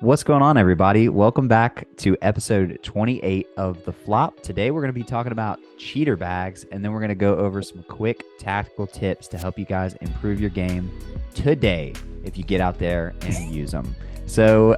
What's going on, everybody? Welcome back to episode 28 of The Flop. Today, we're going to be talking about cheater bags, and then we're going to go over some quick tactical tips to help you guys improve your game today if you get out there and use them. So,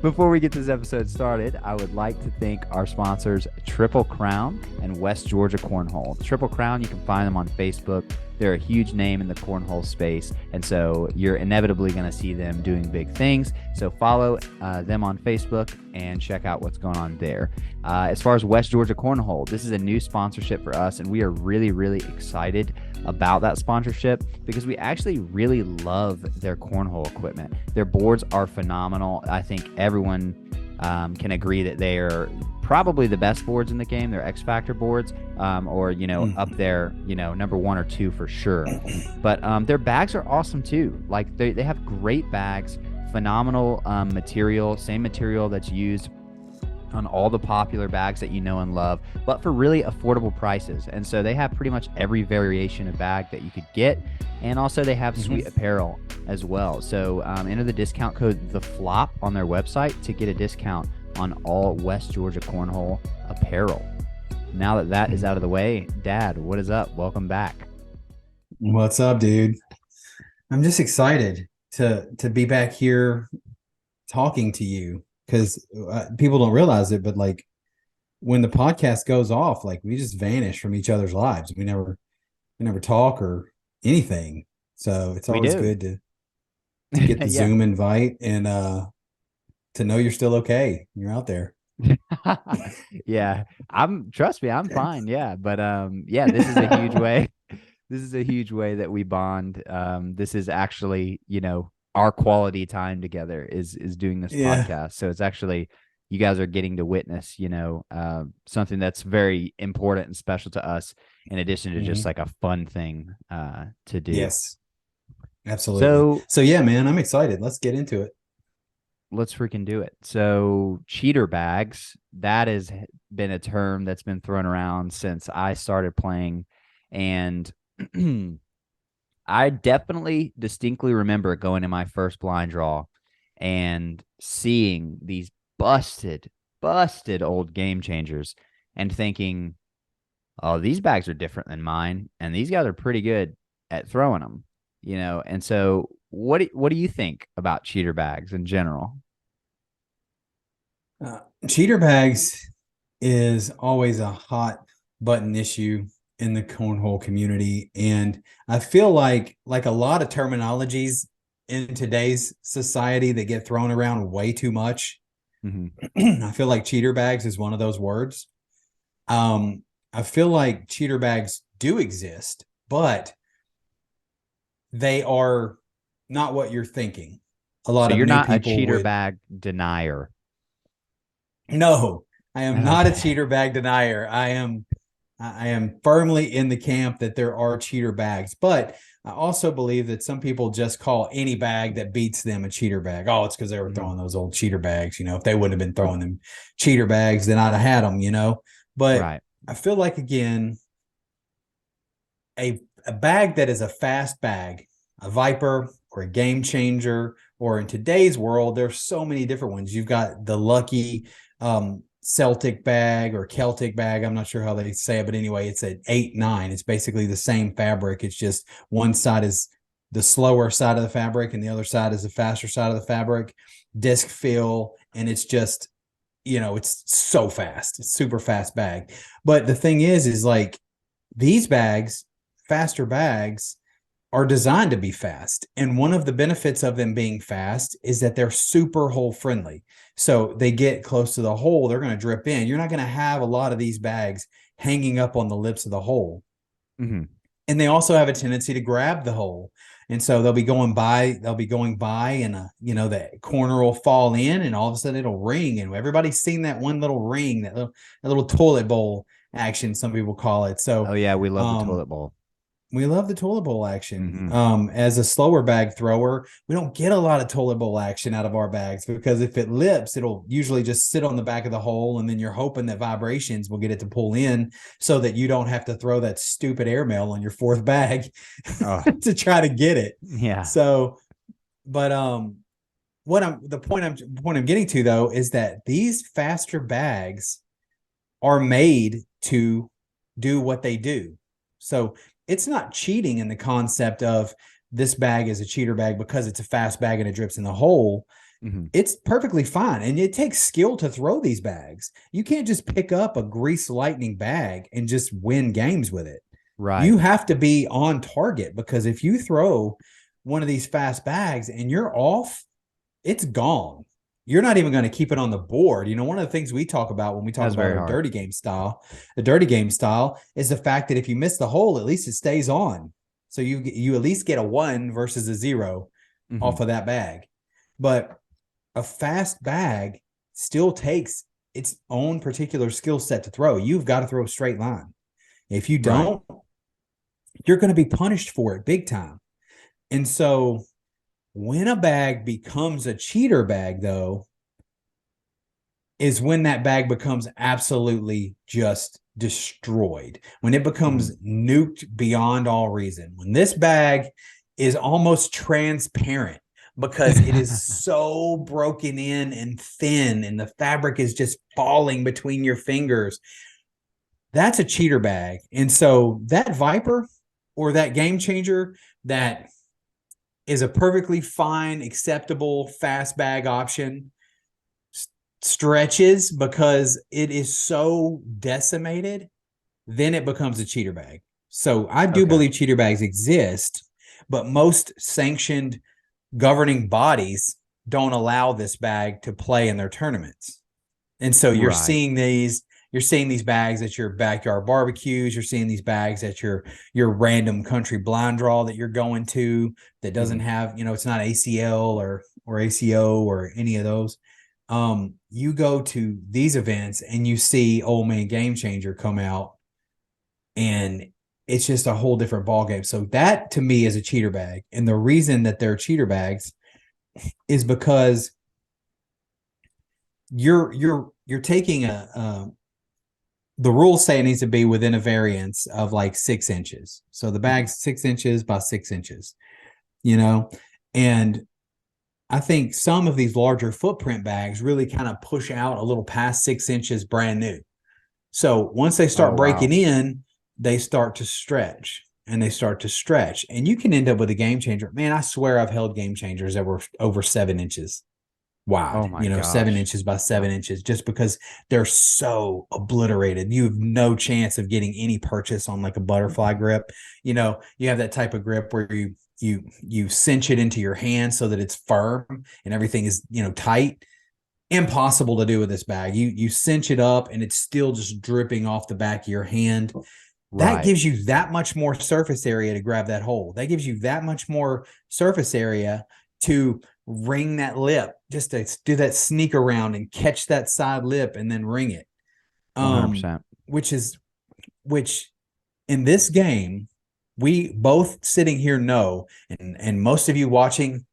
before we get this episode started, I would like to thank our sponsors, Triple Crown and West Georgia Cornhole. Triple Crown, you can find them on Facebook. They're a huge name in the cornhole space, and so you're inevitably going to see them doing big things. So follow them on Facebook and check out what's going on there. As far as West Georgia Cornhole, this is a new sponsorship for us, and we are really, really excited about that sponsorship because we actually really love their cornhole equipment. Their boards are phenomenal. I think everyone can agree that they are probably the best boards in the game. They're X Factor boards, or up there, number 1 or 2 for sure. But their bags are awesome too. Like they have great bags, phenomenal material, same material that's used on all the popular bags that you know and love, but for really affordable prices. And so they have pretty much every variation of bag that you could get, and also they have sweet apparel as well. So enter the discount code THEFLOP on their website to get a discount on all West Georgia Cornhole apparel. Now that is out of the way, Dad, what is up? Welcome back. What's up, dude? I'm just excited to be back here talking to you because people don't realize it, but like when the podcast goes off, like we just vanish from each other's lives. We never talk or anything. So it's always good to get the Yeah. Zoom invite and to know you're still okay. You're out there. Yeah, trust me, I'm fine. Yeah. But this is a huge way. This is a huge way that we bond. This is actually, our quality time together is doing this podcast. So it's actually, you guys are getting to witness, something that's very important and special to us, in addition to just like a fun thing to do. Yes, absolutely. So yeah, man, I'm excited. Let's get into it. Let's freaking do it. So cheater bags, that has been a term that's been thrown around since I started playing. And I definitely distinctly remember going to my first blind draw and seeing these busted old Game Changers and thinking, oh, these bags are different than mine. And these guys are pretty good at throwing them, And so what do you think about cheater bags in general? Cheater bags is always a hot button issue in the cornhole community, and I feel like a lot of terminologies in today's society that get thrown around way too much. I feel like cheater bags is one of those words. I feel like cheater bags do exist, but they are not what you're thinking. So you're not a cheater bag denier. No, I am not a cheater bag denier. I am firmly in the camp that there are cheater bags, but I also believe that some people just call any bag that beats them a cheater bag. Oh, it's because they were throwing those old cheater bags. If they wouldn't have been throwing them cheater bags, then I'd have had them, But right. I feel like, again, a bag that is a fast bag, a Viper or a Game Changer, or in today's world, there's so many different ones. You've got the Lucky Celtic bag or Celtic bag. I'm not sure how they say it, but anyway, it's an 8-9. It's basically the same fabric. It's just one side is the slower side of the fabric and the other side is the faster side of the fabric, disc fill. And it's just, it's so fast. It's super fast bag. But the thing is like these bags, faster bags, are designed to be fast. And one of the benefits of them being fast is that they're super hole friendly. So they get close to the hole, they're going to drip in. You're not going to have a lot of these bags hanging up on the lips of the hole. And they also have a tendency to grab the hole. And so they'll be going by and the corner will fall in and all of a sudden it'll ring. And everybody's seen that one little ring, that little toilet bowl action, some people call it. So, oh yeah, we love the toilet bowl. We love the toilet bowl action. As a slower bag thrower, we don't get a lot of toilet bowl action out of our bags because if it lips, it'll usually just sit on the back of the hole, and then you're hoping that vibrations will get it to pull in so that you don't have to throw that stupid airmail on your fourth bag to try to get it. Yeah. So, but the point I'm getting to though is that these faster bags are made to do what they do. So it's not cheating in the concept of this bag is a cheater bag because it's a fast bag and it drips in the hole. Mm-hmm. It's perfectly fine. And it takes skill to throw these bags. You can't just pick up a grease lightning bag and just win games with it. Right. You have to be on target, because if you throw one of these fast bags and you're off, it's gone. You're not even going to keep it on the board. You know, one of the things we talk about when we talk about our dirty game style, the dirty game style is the fact that if you miss the hole, at least it stays on. So you at least get a 1 versus a 0 off of that bag. But a fast bag still takes its own particular skill set to throw. You've got to throw a straight line. If you don't, you're going to be punished for it big time. And so when a bag becomes a cheater bag, though, is when that bag becomes absolutely just destroyed. When it becomes nuked beyond all reason. When this bag is almost transparent because it is so broken in and thin and the fabric is just falling between your fingers. That's a cheater bag. And so that Viper or that Game Changer that is a perfectly fine, acceptable fast bag option stretches because it is so decimated, then it becomes a cheater bag. So I do believe cheater bags exist, but most sanctioned governing bodies don't allow this bag to play in their tournaments. And so you're seeing these bags at your backyard barbecues. You're seeing these bags at your random country blind draw that you're going to that doesn't have, it's not ACL or ACO or any of those. You go to these events and you see Old Man Game Changer come out, and it's just a whole different ballgame. So that to me is a cheater bag. And the reason that they're cheater bags is because you're taking the rules say it needs to be within a variance of like 6 inches. So the bag's 6 inches by 6 inches, and I think some of these larger footprint bags really kind of push out a little past 6 inches brand new. So once they start breaking in, they start to stretch and they start to stretch. And you can end up with a Game Changer. Man, I swear I've held Game Changers that were over 7 inches wide, 7 inches by 7 inches, just because they're so obliterated. You have no chance of getting any purchase on like a butterfly grip. You have that type of grip where you cinch it into your hand so that it's firm and everything is, tight. Impossible to do with this bag. You cinch it up and it's still just dripping off the back of your hand. That gives you that much more surface area to grab that hole. That gives you that much more surface area to ring that lip, just to do that sneak around and catch that side lip and then ring it. 100%. Which in this game, we both sitting here know, and most of you watching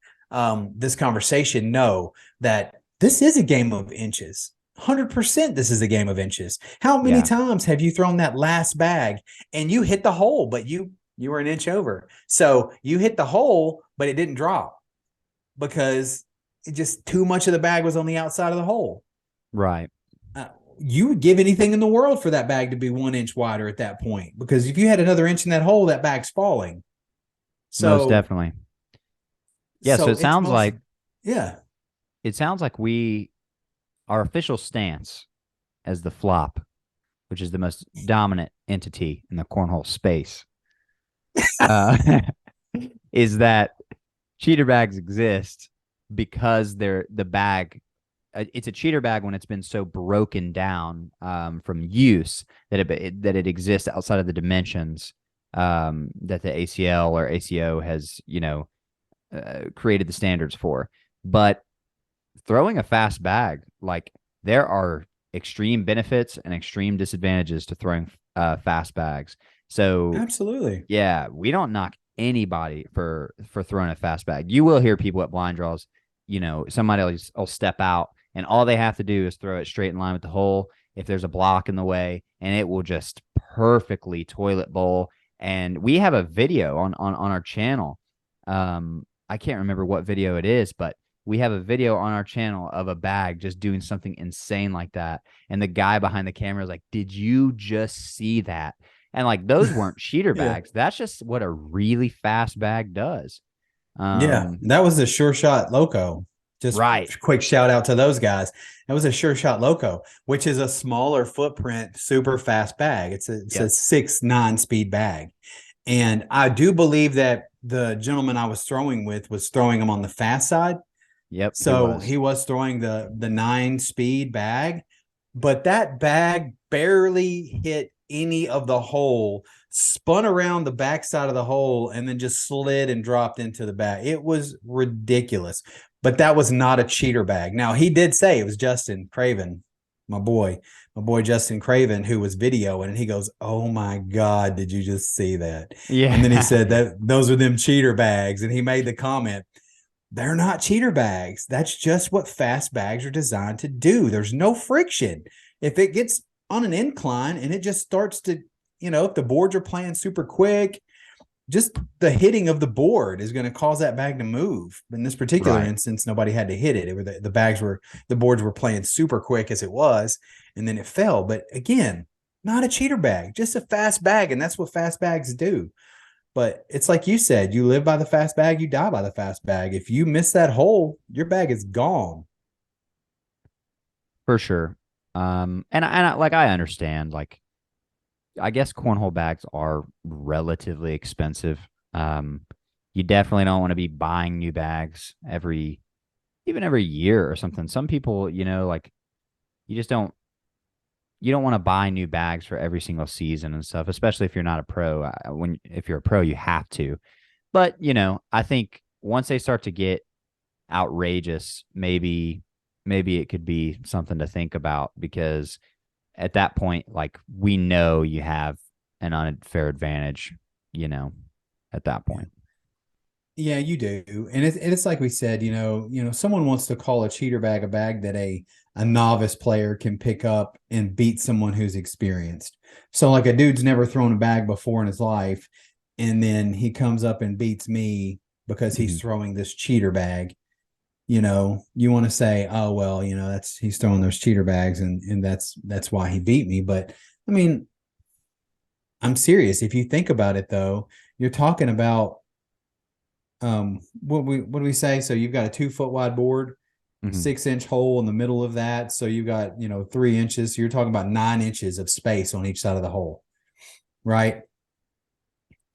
this conversation know that this is a game of inches. 100% this is a game of inches. How many times have you thrown that last bag and you hit the hole, but you were an inch over? So you hit the hole, but it didn't drop because it just too much of the bag was on the outside of the hole. Right. You would give anything in the world for that bag to be 1 inch wider at that point, because if you had another inch in that hole, that bag's falling. So most definitely. Yeah. So it sounds like, it sounds like our official stance as the flop, which is the most dominant entity in the cornhole space, is that cheater bags exist because the bag, it's a cheater bag when it's been so broken down from use that it exists outside of the dimensions that the ACL or ACO has created the standards for. But throwing a fast bag, like, there are extreme benefits and extreme disadvantages to throwing fast bags. So absolutely, we don't knock anybody for throwing a fast bag. You will hear people at blind draws, somebody will step out and all they have to do is throw it straight in line with the hole if there's a block in the way, and it will just perfectly toilet bowl. And we have a video on our channel. I can't remember what video it is, but we have a video on our channel of a bag just doing something insane like that. And the guy behind the camera is like, did you just see that? And like those weren't cheater Yeah. bags. That's just what a really fast bag does. Yeah. Um, That was the Sure Shot Loco. Just right. quick shout out to those guys. That was a Sure Shot Loco, which is a smaller footprint, super fast bag. It's a Yep. 6.9 speed bag. And I do believe that the gentleman I was throwing with was throwing them on the fast side. Yep. So he was throwing the 9 speed bag, but that bag barely hit any of the hole, spun around the backside of the hole, and then just slid and dropped into the bag. It was ridiculous, but that was not a cheater bag. Now, he did say it was Justin Craven, my boy Justin Craven, who was videoing, and he goes, "Oh my God, did you just see that?" Yeah. And then he said that those are them cheater bags, and he made the comment, they're not cheater bags. That's just what fast bags are designed to do. There's no friction. If it gets on an incline and it just starts to, if the boards are playing super quick, just the hitting of the board is going to cause that bag to move. But in this particular instance, nobody had to hit it. It were the boards were playing super quick as it was, and then it fell. But again, not a cheater bag, just a fast bag, and that's what fast bags do. But it's like you said, you live by the fast bag, you die by the fast bag. If you miss that hole, your bag is gone. For sure. And I understand, like, I guess cornhole bags are relatively expensive. You definitely don't want to be buying new bags even every year or something. Some people, like you just don't you don't want to buy new bags for every single season and stuff, especially if you're not a pro. If you're a pro, you have to. But, I think once they start to get outrageous, maybe it could be something to think about, because at that point, like, we know you have an unfair advantage, at that point. Yeah, you do. And it's like we said, someone wants to call a cheater bag a bag that a novice player can pick up and beat someone who's experienced. So like a dude's never thrown a bag before in his life, and then he comes up and beats me because he's throwing this cheater bag. You want to say, oh, well, he's throwing those cheater bags and that's why he beat me. But I mean, I'm serious. If you think about it though, you're talking about what do we say? So you've got a 2 foot wide board, 6-inch hole in the middle of that. So you've got, 3 inches. So you're talking about 9 inches of space on each side of the hole. Right.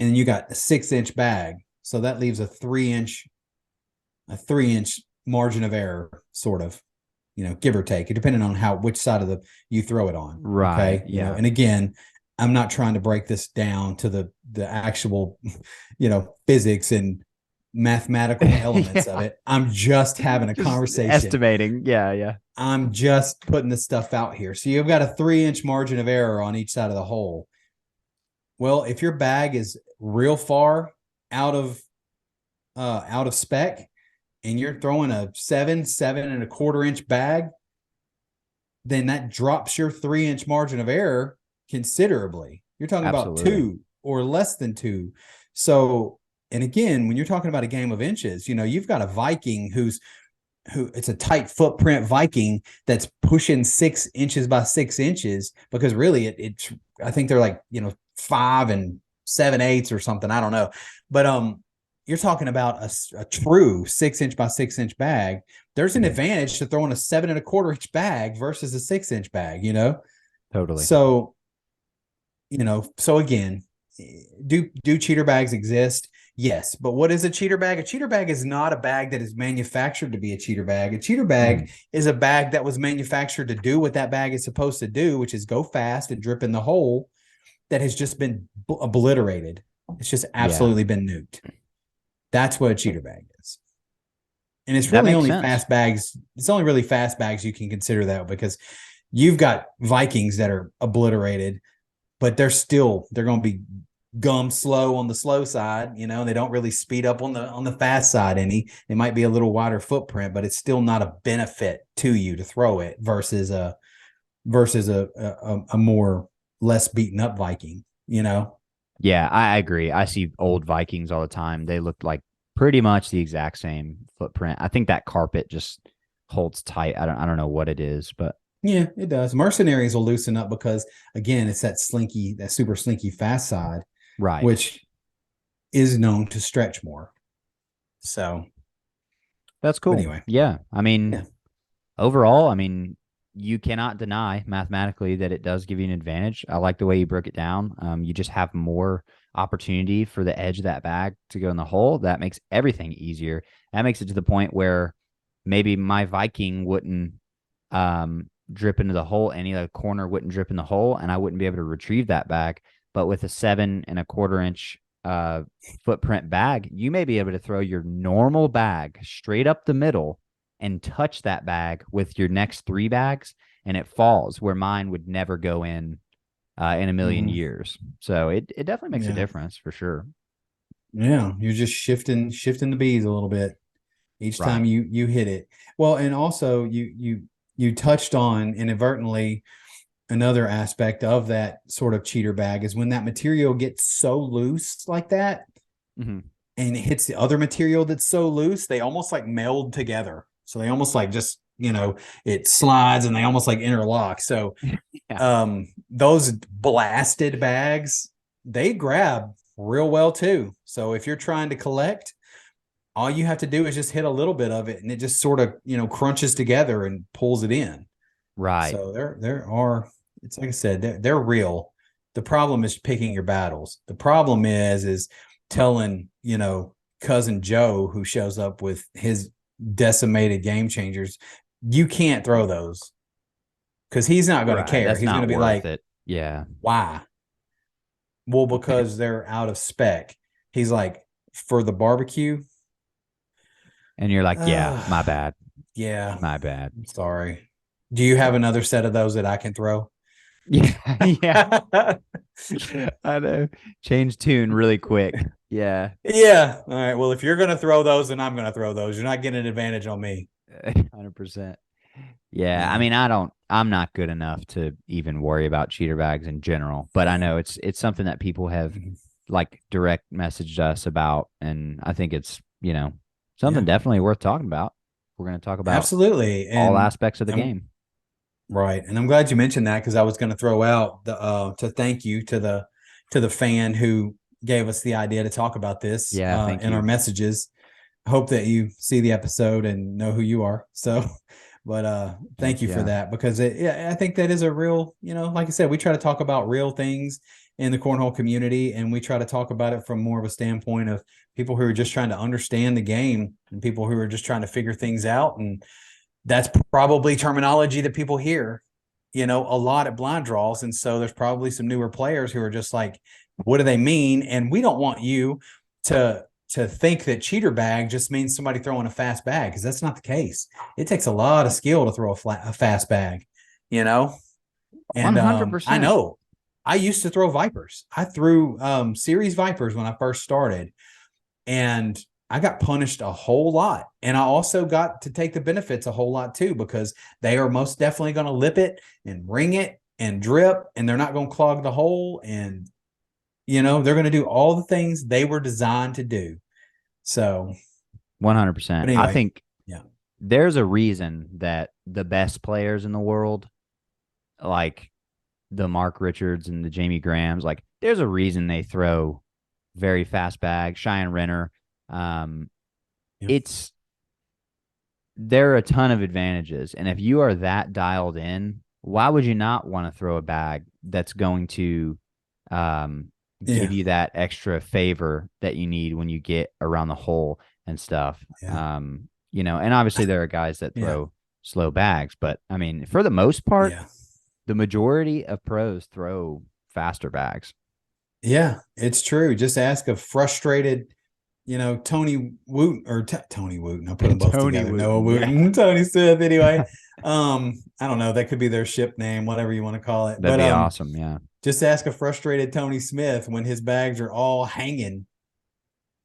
And you got a 6-inch bag. So that leaves a 3-inch margin of error, sort of, give or take, depending on which side of you throw it on. Right. Okay. Yeah. And again, I'm not trying to break this down to the actual, physics and mathematical elements of it. I'm just having a conversation. Estimating. Yeah. Yeah. I'm just putting this stuff out here. So you've got a 3-inch margin of error on each side of the hole. Well, if your bag is real far out of spec, and you're throwing a 7.25-inch bag, then that drops your 3-inch margin of error considerably. You're talking Absolutely. about 2 or less than 2. So, and again, when you're talking about a game of inches, you've got a Viking who it's a tight footprint Viking that's pushing 6 inches by 6 inches, because really I think they're like, 5 7/8 or something. I don't know. But, you're talking about a true 6-inch by 6-inch bag. There's an advantage to throwing a 7.25-inch bag versus a 6-inch bag, Totally. So, so again, do cheater bags exist? Yes. But what is a cheater bag? A cheater bag is not a bag that is manufactured to be a cheater bag. A cheater bag is a bag that was manufactured to do what that bag is supposed to do, which is go fast and drip in the hole, that has just been obliterated. It's just absolutely been nuked. That's what a cheater bag is. And it's really only fast bags. It's only really fast bags you can consider that, because you've got Vikings that are obliterated, but they're going to be gum slow on the slow side. They don't really speed up on the fast side any. It might be a little wider footprint, but it's still not a benefit to you to throw it versus a more less beaten up Viking, Yeah, I agree. I see old Vikings all the time. They look like pretty much the exact same footprint. I think that carpet just holds tight. I don't know what it is, but Yeah, it does. Mercenaries will loosen up because again, it's that slinky, that super slinky fast side, right. which is known to stretch more. So That's but cool. anyway, Yeah. I mean, yeah, overall, I mean, you cannot deny mathematically that it does give you an advantage. I like the way you broke it down. You just have more opportunity for the edge of that bag to go in the hole. That makes everything easier. That makes it to the point where maybe my Viking wouldn't drip into the hole. Any other corner wouldn't drip in the hole, and I wouldn't be able to retrieve that bag. But with a 7.25 inch footprint bag, you may be able to throw your normal bag straight up the middle and touch that bag with your next 3 bags, and it falls where mine would never go in a million years. So it definitely makes a difference for sure. Yeah, you're just shifting the bees a little bit each Right. time you hit it. Well, and also you touched on inadvertently another aspect of that sort of cheater bag is when that material gets so loose like that Mm-hmm. and it hits the other material that's so loose, they almost like meld together. So they almost like just, it slides and they almost like interlock. So Yeah. those blasted bags, they grab real well too. So if you're trying to collect, all you have to do is just hit a little bit of it and it just sort of, crunches together and pulls it in. Right. So there are, it's like I said, they're real. The problem is picking your battles. The problem is telling, cousin Joe who shows up with his decimated game changers, you can't throw those because he's not going to Right. care. That's He's going to not be worth like, it. Yeah. why? Well, because they're out of spec. He's like, for the barbecue. And you're like, yeah, my bad. Yeah, My bad. I'm sorry. Do you have another set of those that I can throw? Yeah. Yeah. I know. Change tune really quick. Yeah. Yeah. All right. Well, if you're going to throw those, then I'm going to throw those. You're not getting an advantage on me. 100%. Yeah. I mean, I'm not good enough to even worry about cheater bags in general, but I know it's something that people have like direct messaged us about. And I think it's, something definitely worth talking about. We're going to talk about Absolutely. all And aspects of the game. right. And I'm glad you mentioned that because I was going to throw out the to thank you to the fan who gave us the idea to talk about this Yeah. Thank in you. our messages. I hope that you see the episode and know who you are. So, but thank you for that because I think that is a real, like I said, we try to talk about real things in the cornhole community and we try to talk about it from more of a standpoint of people who are just trying to understand the game and people who are just trying to figure things out. And that's probably terminology that people hear, a lot at blind draws. And so there's probably some newer players who are just like, what do they mean? And we don't want you to think that cheater bag just means somebody throwing a fast bag because that's not the case. It takes a lot of skill to throw a fast bag, And 100%. I know I used to throw Vipers. I threw series Vipers when I first started, and I got punished a whole lot. And I also got to take the benefits a whole lot too, because they are most definitely going to lip it and ring it and drip, and they're not going to clog the hole. And, they're going to do all the things they were designed to do. So 100%. anyway, I think yeah, there's a reason that the best players in the world, like the Mark Richards and the Jamie Grahams, like there's a reason they throw very fast bags. Cheyenne Renner. There are a ton of advantages. And if you are that dialed in, why would you not want to throw a bag that's going to give you that extra favor that you need when you get around the hole and stuff? Yeah. And obviously there are guys that throw slow bags, but I mean, for the most part, the majority of pros throw faster bags. Yeah, it's true. Just ask a frustrated, Tony Wooten or Tony Wooten. I'll put them both Tony together. Wooten, Noah Wooten, Tony Smith. Anyway, I don't know. That could be their ship name, whatever you want to call it. That'd be awesome. Yeah. Just ask a frustrated Tony Smith when his bags are all hanging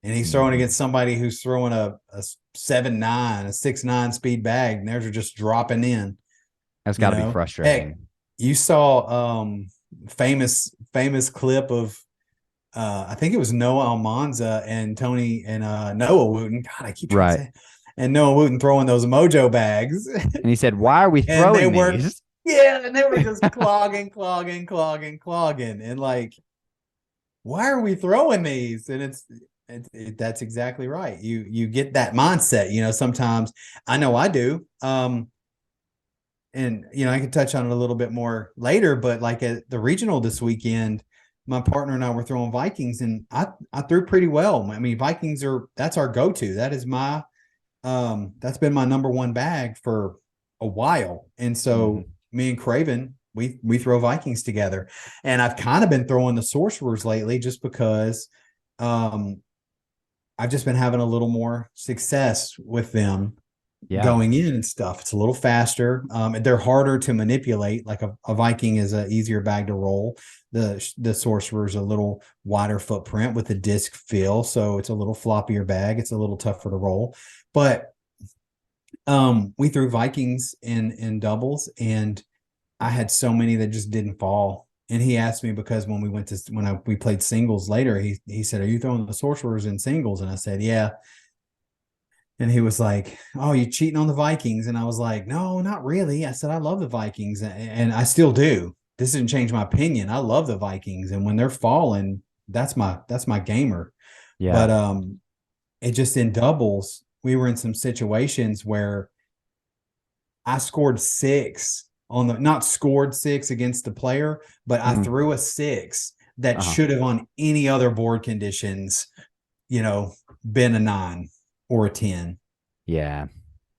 and he's throwing against somebody who's throwing a 7.9, a 6.9 speed bag, and theirs are just dropping in. That's got to be frustrating. Heck, you saw famous clip of I think it was Noah Almanza and Tony and Noah Wooten. God, I keep trying to Right. say, and Noah Wooten throwing those Mojo bags, And he said, "Why are we and they throwing were, these?" yeah, and they were just clogging, and like, why are we throwing these? And that's exactly right. You get that mindset. Sometimes I know I do. And I can touch on it a little bit more later, but like at the regional this weekend, my partner and I were throwing Vikings, and I threw pretty well. I mean, Vikings that's our go-to. That is that's been my number one bag for a while. And Mhm. so me and Craven, we throw Vikings together. And I've kind of been throwing the sorcerers lately just because I've just been having a little more success with them Yeah. going in and stuff. It's a little faster. They're harder to manipulate. Like a Viking is an easier bag to roll. The sorcerer is a little wider footprint with a disc feel, so it's a little floppier bag. It's a little tougher to roll. But we threw Vikings in doubles, and I had so many that just didn't fall. And he asked me because we played singles later, he said, "Are you throwing the sorcerers in singles?" And I said, "Yeah." And he was like, "Oh, you cheating on the Vikings?" And I was like, "No, not really." I said, "I love the Vikings, and I still do. This didn't change my opinion. I love the Vikings, and when they're falling, that's my gamer." Yeah. But it just in doubles, we were in some situations where I scored six on the not scored six against the player, but I Mhm. threw a six that Uh-huh. should have on any other board conditions, you know, been a 9 or a 10. Yeah.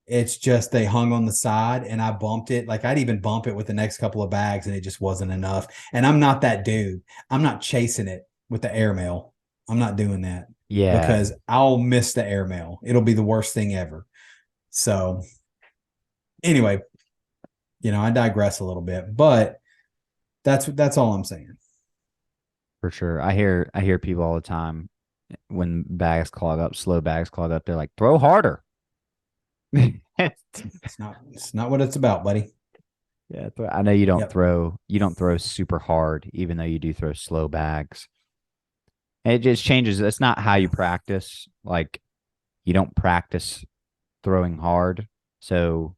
It's just they hung on the side and I bumped it. Like I'd even bump it with the next couple of bags and it just wasn't enough. And I'm not that dude. I'm not chasing it with the airmail. I'm not doing that Yeah. because I'll miss the airmail. It'll be the worst thing ever. So anyway, I digress a little bit, but that's all I'm saying. For sure. I hear people all the time when bags clog up, slow bags clog up, they're like, "Throw harder." It's not what it's about, buddy. Yeah, I know you don't Yep. throw super hard, even though you do throw slow bags. It just changes. It's not how you practice. Like you don't practice throwing hard, so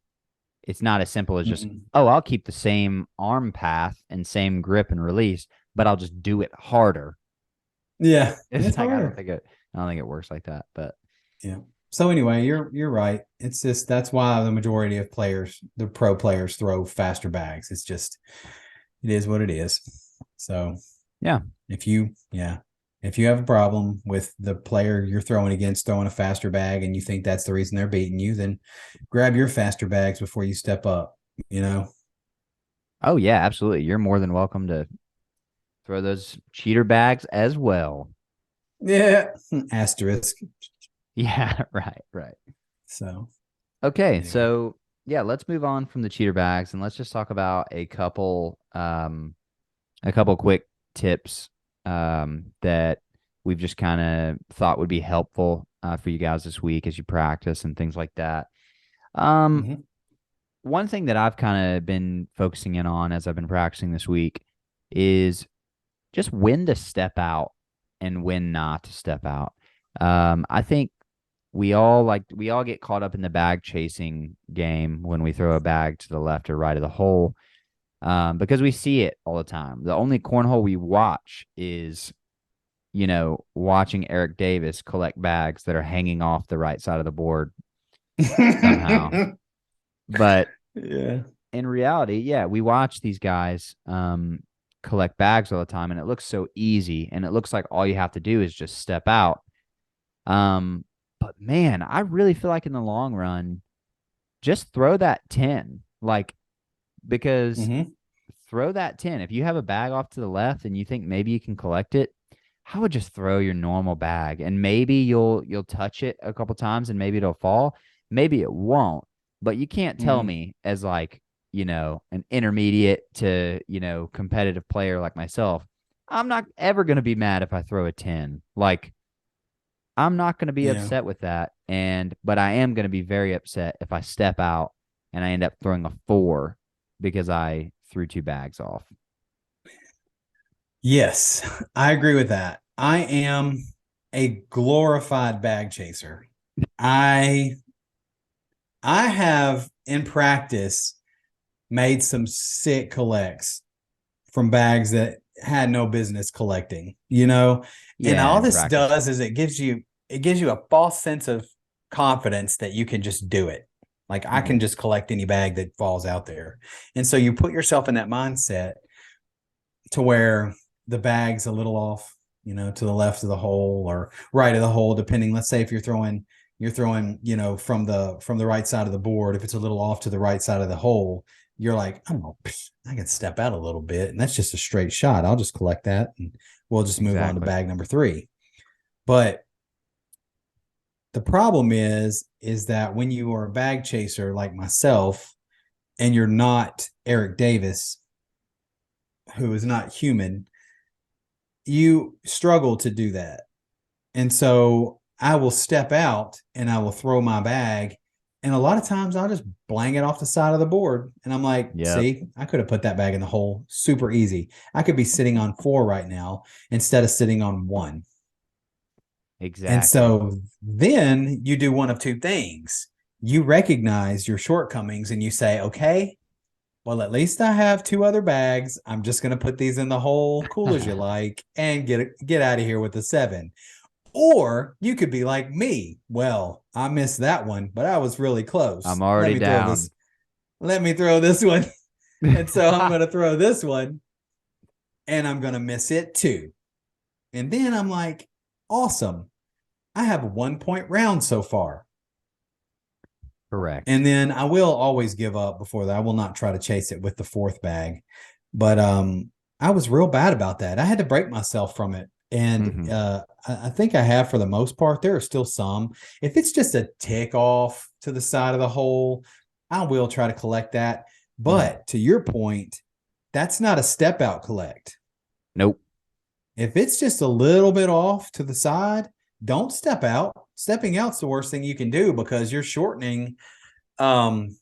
it's not as simple as just, Mhm. oh, I'll keep the same arm path and same grip and release, but I'll just do it harder. Yeah, It's it's like harder. I don't think it works like that. But Yeah. So anyway, you're right. It's just that's why the majority of players, the pro players, throw faster bags. It's just it is what it is. So yeah, yeah, if you have a problem with the player you're throwing against throwing a faster bag and you think that's the reason they're beating you, then grab your faster bags before you step up. You know. oh yeah, absolutely. You're more than welcome to throw those cheater bags as well. Yeah. Asterisk. Yeah, right, right. So Okay, anyway. so yeah, let's move on from the cheater bags and let's just talk about a couple quick tips that we've just kind of thought would be helpful for you guys this week as you practice and things like that. Um, Mhm. One thing that I've kind of been focusing in on as I've been practicing this week is just when to step out and when not to step out. I think we all get caught up in the bag chasing game when we throw a bag to the left or right of the hole, because we see it all the time. The only cornhole we watch is, watching Eric Davis collect bags that are hanging off the right side of the board somehow. But Yeah. in reality, yeah, we watch these guys collect bags all the time, and it looks so easy, and it looks like all you have to do is just step out. But man, I really feel like in the long run, just throw that 10. Like, because Hmm. throw that 10. If you have a bag off to the left and you think maybe you can collect it, I would just throw your normal bag and maybe you'll touch it a couple times and maybe it'll fall. Maybe it won't. But you can't tell Hmm. me as like, an intermediate to, competitive player like myself. I'm not ever going to be mad if I throw a 10. Like I'm not going to be Yeah. upset with that. But I am going to be very upset if I step out and I end up throwing a 4 because I threw two bags off. Yes, I agree with that. I am a glorified bag chaser. I I have in practice made some sick collects from bags that had no business collecting, and Yeah, all in this practice. does is it gives you a false sense of confidence that you can just do it. Like I Hmm. can just collect any bag that falls out there. And so you put yourself in that mindset to where the bag's a little off, to the left of the hole or right of the hole, depending. Let's say if you're throwing, from the right side of the board. If it's a little off to the right side of the hole, you're like, oh, I can step out a little bit, and that's just a straight shot. I'll just collect that, and we'll just move on to Exactly. bag number 3. But the problem is that when you are a bag chaser like myself, and you're not Eric Davis, who is not human, you struggle to do that. And so I will step out and I will throw my bag. And a lot of times I'll just blang it off the side of the board. And I'm like, Yep. see, I could have put that bag in the hole super easy. I could be sitting on 4 right now instead of sitting on 1. And Exactly. so then you do one of 2 things. You recognize your shortcomings and you say, okay, well, at least I have 2 other bags. I'm just going to put these in the hole, cool as you like, and get out of here with the 7. Or you could be like me. Well, I missed that one, but I was really close. I'm already down. Let me throw this one. And so I'm going to throw this one and I'm going to miss it too. And then I'm like, awesome. I have a 1 point round so far. Correct. And then I will always give up before that. I will not try to chase it with the 4th bag. But I was real bad about that. I had to break myself from it. And Hmm. I think I have for the most part. There are still some. If it's just a tick off to the side of the hole, I will try to collect that. Hmm. But to your point, that's not a step out collect. Nope. If it's just a little bit off to the side, don't step out. Stepping out's the worst thing you can do because you're shortening. Um,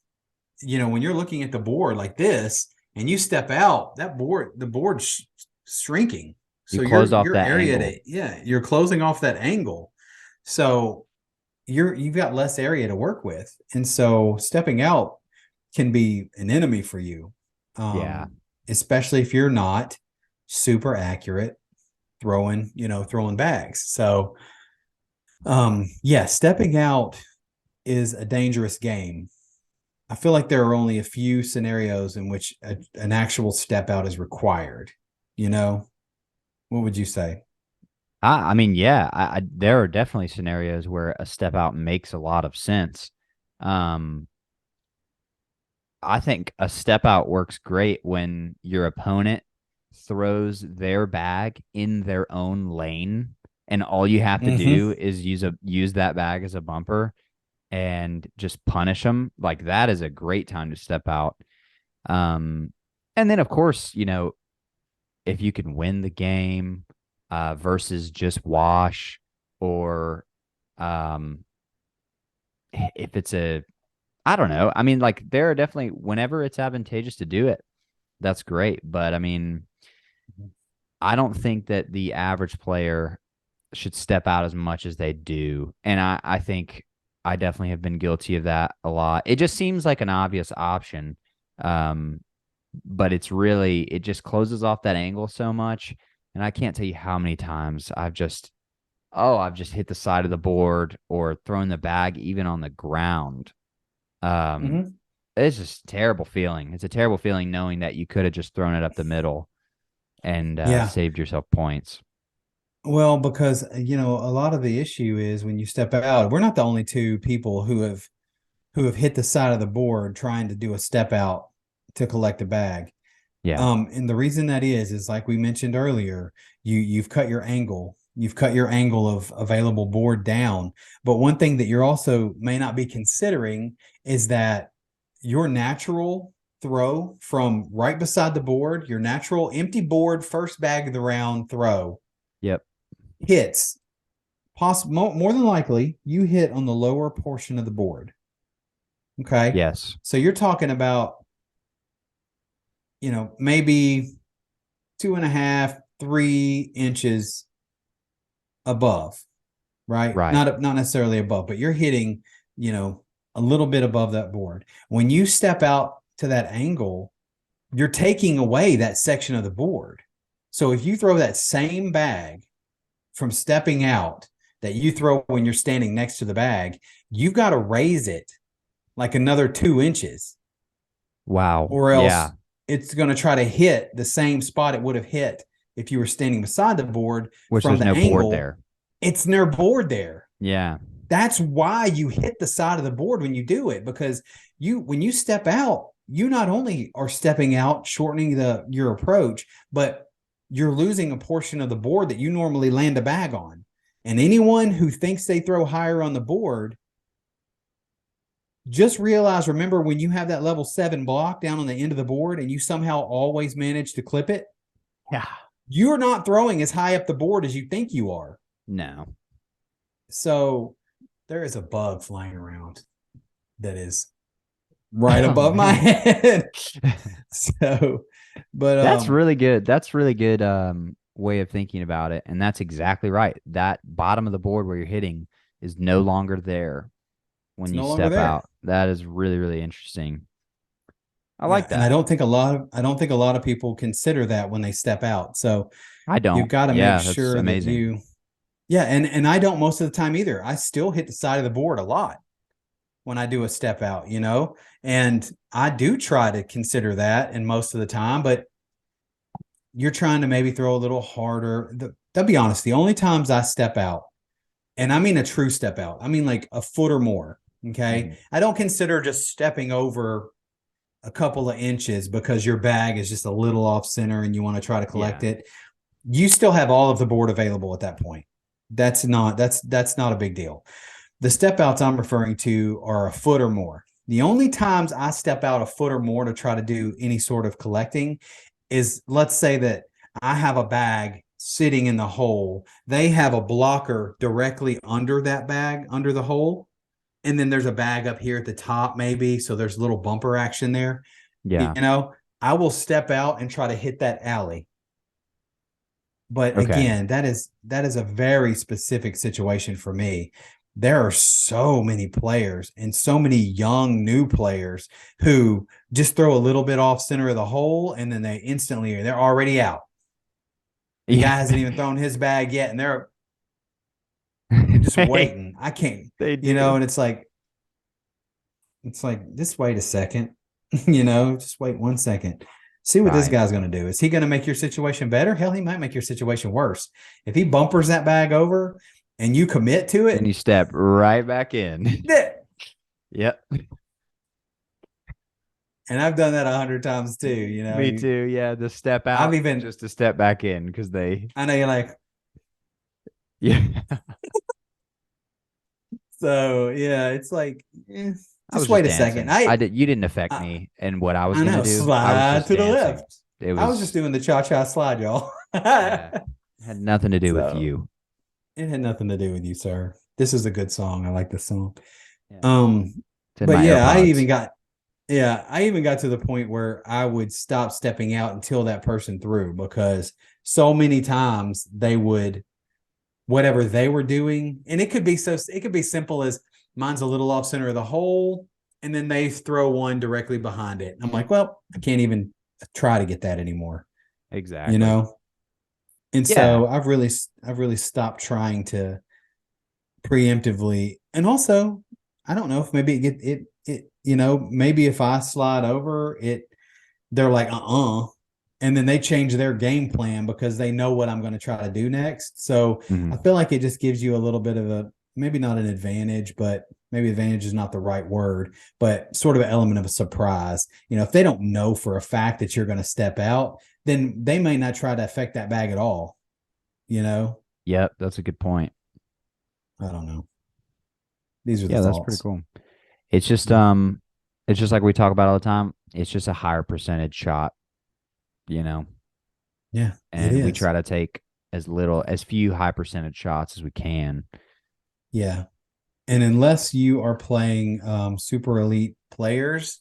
when you're looking at the board like this and you step out, the board's shrinking. You So closed off your that area angle. to you're closing off that angle. So you've got less area to work with. And so stepping out can be an enemy for you. Yeah. Especially if you're not super accurate throwing bags. So yeah, stepping out is a dangerous game. I feel like there are only a few scenarios in which an actual step out is required. You know, what would you say? I mean, yeah, there are definitely scenarios where a step out makes a lot of sense. Um, I think a step out works great when your opponent throws their bag in their own lane, and all you have to Mm-hmm. do is use that bag as a bumper and just punish them. Like that is a great time to step out. Um, and then of course, if you can win the game versus just wash, or um, if it's I don't know. I mean, like there are definitely whenever it's advantageous to do it, that's great. But I mean, I don't think that the average player should step out as much as they do. And I think I definitely have been guilty of that a lot. It just seems like an obvious option. Um, but it just closes off that angle so much. And I can't tell you how many times I've just hit the side of the board or thrown the bag even on the ground. Um, Mm-hmm. it's just a terrible feeling. It's a terrible feeling knowing that you could have just thrown it up the middle and Yeah. saved yourself points. Well, because a lot of the issue is when you step out, we're not the only 2 people who have hit the side of the board trying to do a step out to collect a bag. Yeah. And the reason that is like we mentioned earlier, you've cut your angle. You've cut your angle of available board down. But one thing that you're also may not be considering is that your natural throw from right beside the board, your natural empty board, first bag of the round throw Yep. hits. Possible more than likely, you hit on the lower portion of the board. Okay. Yes. So you're talking about, maybe 2.5, 3 inches above, right? Right. Not necessarily above, but you're hitting, a little bit above that board. When you step out to that angle, you're taking away that section of the board. So if you throw that same bag from stepping out that you throw when you're standing next to the bag, you've got to raise it like another 2 inches, Wow. or else Yeah. it's going to try to hit the same spot it would have hit if you were standing beside the board. Which from there's the no angle, board there. it's near board there. Yeah. That's why you hit the side of the board when you do it, because when you step out, you not only are stepping out, shortening your approach, but you're losing a portion of the board that you normally land a bag on. And anyone who thinks they throw higher on the board, just remember when you have that level 7 block down on the end of the board and you somehow always manage to clip it, Yeah. you're not throwing as high up the board as you think you are. No. So there is a bug flying around that is right above my head. So, but that's really good. That's really good way of thinking about it. And that's exactly right. That bottom of the board where you're hitting is no longer there when you step out. That is really, really interesting. I like that. And I don't think a lot of people consider that when they step out. So I don't. You've got to make sure that you and I don't most of the time either. I still hit the side of the board a lot when I do a step out, and I do try to consider that and most of the time, but you're trying to maybe throw a little harder. I'll be honest, the only times I step out, and I mean a true step out, I mean like a foot or more. Okay. Mm-hmm. I don't consider just stepping over a couple of inches because your bag is just a little off center and you want to try to collect it. You still have all of the board available at that point. That's not a big deal. The step outs I'm referring to are a foot or more. The only times I step out a foot or more to try to do any sort of collecting is, let's say that I have a bag sitting in the hole. They have a blocker directly under that bag, under the hole. And then there's a bag up here at the top, maybe. So there's a little bumper action there. Yeah. I will step out and try to hit that alley. But again, that is a very specific situation for me. There are so many players and so many young new players who just throw a little bit off center of the hole and then they're already out. The guy hasn't even thrown his bag yet, and they're just waiting. I can't, and it's like, just wait a second, just wait 1 second. See what this guy's going to do. Is he going to make your situation better? Hell, he might make your situation worse. If he bumpers that bag over and you commit to it. And you step right back in. Yep. And I've done that 100 times too, Me too. Yeah. The step out. I've even just to step back in because I know you're like. Yeah. So, yeah, it's like, just wait a second. You didn't affect me and what I was going to do. Slide to the left. I was just doing the cha-cha slide, y'all. It had nothing to do with you. It had nothing to do with you, sir. This is a good song. I like this song. Yeah. But yeah, I even got to the point where I would stop stepping out until that person threw, because so many times they would, whatever they were doing, and it could be simple as mine's a little off center of the hole, and then they throw one directly behind it. I'm like, well, I can't even try to get that anymore. Exactly. And so I've really stopped trying to preemptively. And also, I don't know if maybe maybe if I slide over it, they're like, and then they change their game plan because they know what I'm going to try to do next. So I feel like it just gives you a little bit of maybe not an advantage, but maybe advantage is not the right word, but sort of an element of a surprise. If they don't know for a fact that you're going to step out, then they may not try to affect that bag at all. Yep, that's a good point. I don't know. These are the thoughts. That's pretty cool. It's just like we talk about all the time. It's just a higher percentage shot, Yeah. And we try to take as few high percentage shots as we can. Yeah. And unless you are playing super elite players,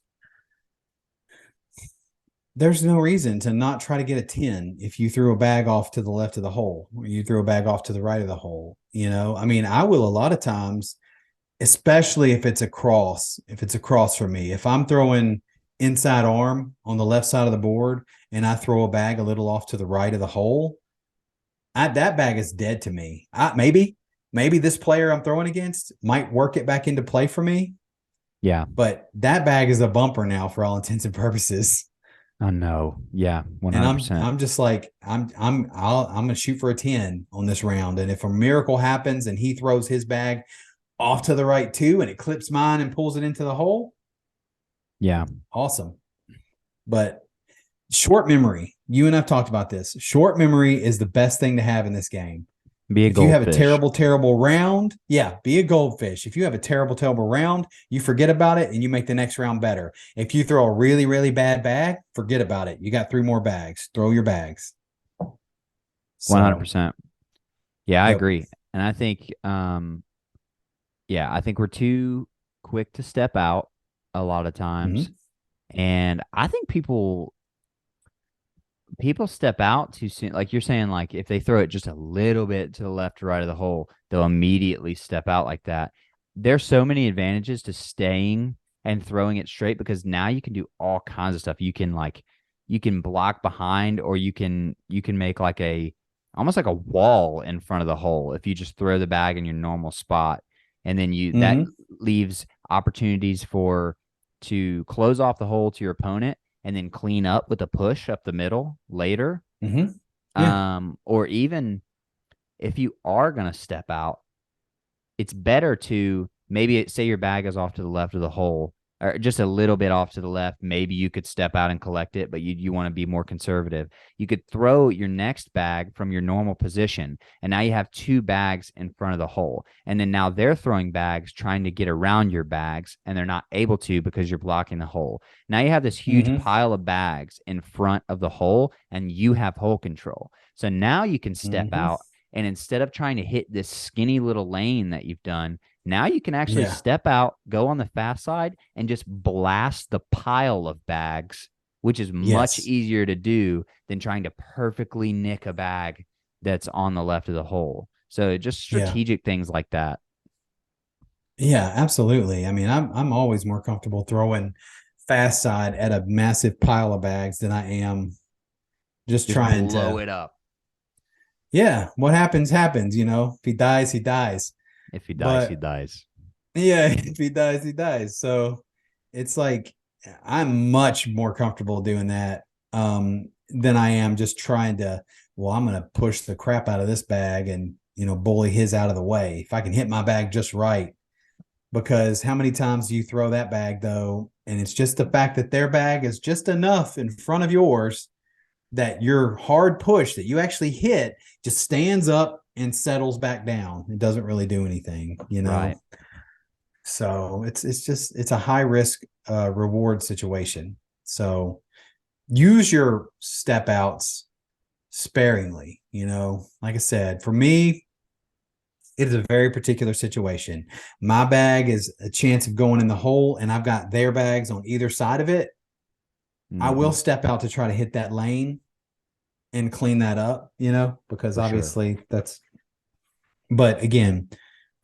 there's no reason to not try to get a 10 if you threw a bag off to the left of the hole or you threw a bag off to the right of the hole. I mean, I will a lot of times, especially if it's a cross, for me. If I'm throwing inside arm on the left side of the board and I throw a bag a little off to the right of the hole, that bag is dead to me. Maybe this player I'm throwing against might work it back into play for me. Yeah. But that bag is a bumper now for all intents and purposes. Oh no. Yeah. 100%. And I'm just like, I'm gonna shoot for a 10 on this round. And if a miracle happens and he throws his bag off to the right too, and it clips mine and pulls it into the hole. Yeah. Awesome. But short memory, you and I've talked about this. Short memory is the best thing to have in this game. Be a If you have a goldfish. terrible round, be a goldfish. If you have a terrible round, you forget about it and you make the next round better. If you throw a really, really bad bag, forget about it. You got 3 more bags. Throw your bags. 100%. Yeah, I Yep. agree. And I think, I think we're too quick to step out a lot of times. And I think people step out too soon. Like you're saying, like if they throw it just a little bit to the left or right of the hole, they'll immediately step out like that. There's so many advantages to staying and throwing it straight because now you can do all kinds of stuff. You can block behind, or you can make like almost like a wall in front of the hole if you just throw the bag in your normal spot. And then that leaves opportunities to close off the hole to your opponent and then clean up with a push up the middle later. Or even if you are going to step out, it's better to maybe say your bag is off to the left of the hole or just a little bit off to the left. Maybe you could step out and collect it, but you want to be more conservative. You could throw your next bag from your normal position, and now you have 2 bags in front of the hole. And then now they're throwing bags trying to get around your bags, and they're not able to because you're blocking the hole. Now you have this huge pile of bags in front of the hole, and you have hole control. So now you can step out, and instead of trying to hit this skinny little lane that you've done, now you can actually step out, go on the fast side, and just blast the pile of bags, which is much easier to do than trying to perfectly nick a bag that's on the left of the hole. So just strategic things like that. Yeah, absolutely. I mean, I'm always more comfortable throwing fast side at a massive pile of bags than I am just trying to blow it up. Yeah, what happens. If he dies, he dies. If he dies, he dies. Yeah, if he dies, he dies. So it's like I'm much more comfortable doing that than I am just trying to, I'm going to push the crap out of this bag and, bully his out of the way. If I can hit my bag just right. Because how many times do you throw that bag, though, and it's just the fact that their bag is just enough in front of yours that your hard push that you actually hit just stands up and settles back down. It doesn't really do anything, Right. So it's a high risk reward situation. So use your step outs sparingly. Like I said, for me, it is a very particular situation. My bag is a chance of going in the hole, and I've got their bags on either side of it. I will step out to try to hit that lane and clean that up, because obviously but again,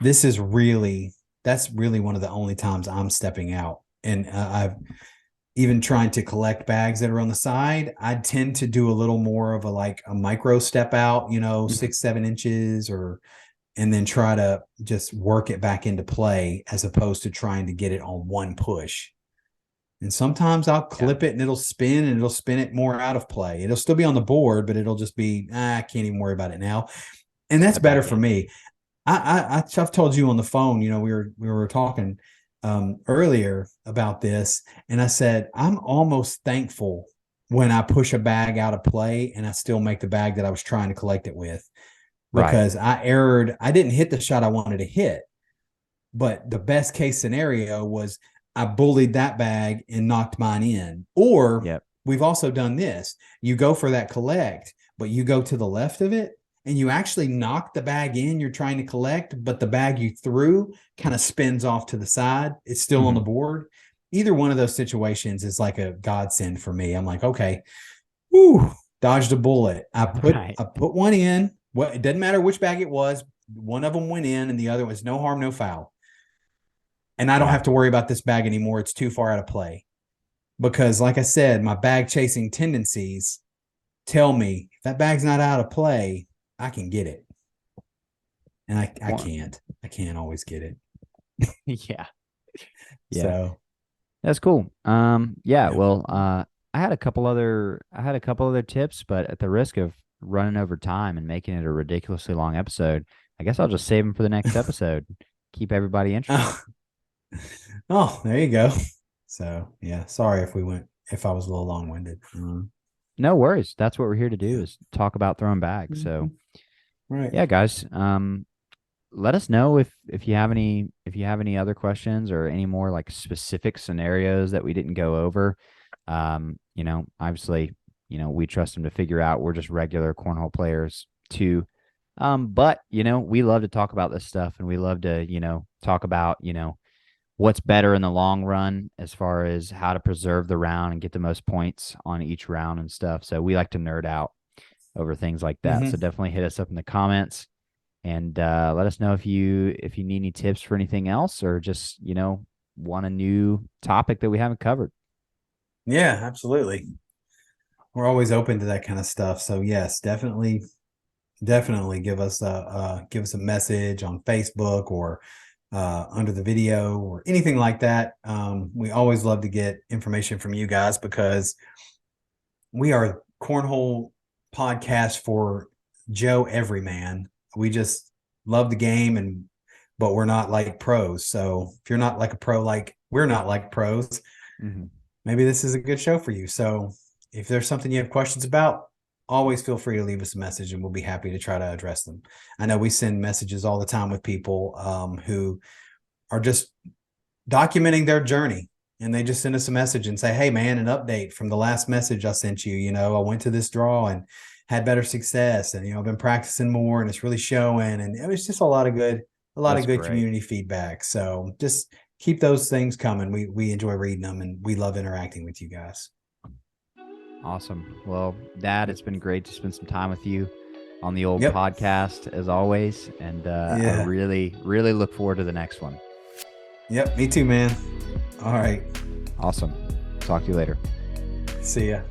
that's really one of the only times I'm stepping out. And I've even trying to collect bags that are on the side. I tend to do a little more of a micro step out, 6-7 inches and then try to just work it back into play as opposed to trying to get it on one push. And sometimes I'll clip it and it'll spin it more out of play. It'll still be on the board, but it'll just be, I can't even worry about it now. And that's better for me. I've told you on the phone, we were talking earlier about this, and I said, I'm almost thankful when I push a bag out of play and I still make the bag that I was trying to collect it with. Because I erred. I didn't hit the shot I wanted to hit. But the best case scenario was I bullied that bag and knocked mine in. Or we've also done this. You go for that collect, but you go to the left of it and you actually knock the bag in you're trying to collect, but the bag you threw kind of spins off to the side. It's still on the board. either one of those situations is like a godsend for me. I'm like, okay, whoo, dodged a bullet. I put one in. What, it doesn't matter which bag it was. One of them went in and the other was no harm, no foul. And I don't have to worry about this bag anymore. It's too far out of play. Because like I said, my bag chasing tendencies tell me if that bag's not out of play, I can get it. And I can't. I can't always get it. Yeah. So that's cool. Well, I had a couple other tips, but at the risk of running over time and making it a ridiculously long episode, I guess I'll just save them for the next episode. Keep everybody interested. Oh, there you go. So yeah, sorry if I was a little long-winded. No worries. That's what we're here to do, is talk about throwing bags. So right. Yeah, guys. Let us know if you have any other questions or any more like specific scenarios that we didn't go over. Obviously, we trust them to figure out. We're just regular cornhole players too. But we love to talk about this stuff, and we love to, talk about, what's better in the long run as far as how to preserve the round and get the most points on each round and stuff. So we like to nerd out over things like that. So definitely hit us up in the comments and let us know if you need any tips for anything else, or just, want a new topic that we haven't covered. Yeah, absolutely. We're always open to that kind of stuff. So yes, definitely give us a message on Facebook or under the video or anything like that. We always love to get information from you guys, because we are cornhole podcast for Joe Everyman. We just love the game, but we're not like pros. So if you're not like a pro, like we're not like pros, maybe this is a good show for you. So if there's something you have questions about, always feel free to leave us a message and we'll be happy to try to address them. I know we send messages all the time with people who are just documenting their journey, and they just send us a message and say, hey man, an update from the last message I sent you. I went to this draw and had better success, and I've been practicing more and it's really showing. And it was just a lot of good community feedback. So just keep those things coming. We enjoy reading them, and we love interacting with you guys. Awesome. Well, Dad, it's been great to spend some time with you on the old podcast as always. And I really, really look forward to the next one. Yep. Me too, man. All right. Awesome. Talk to you later. See ya.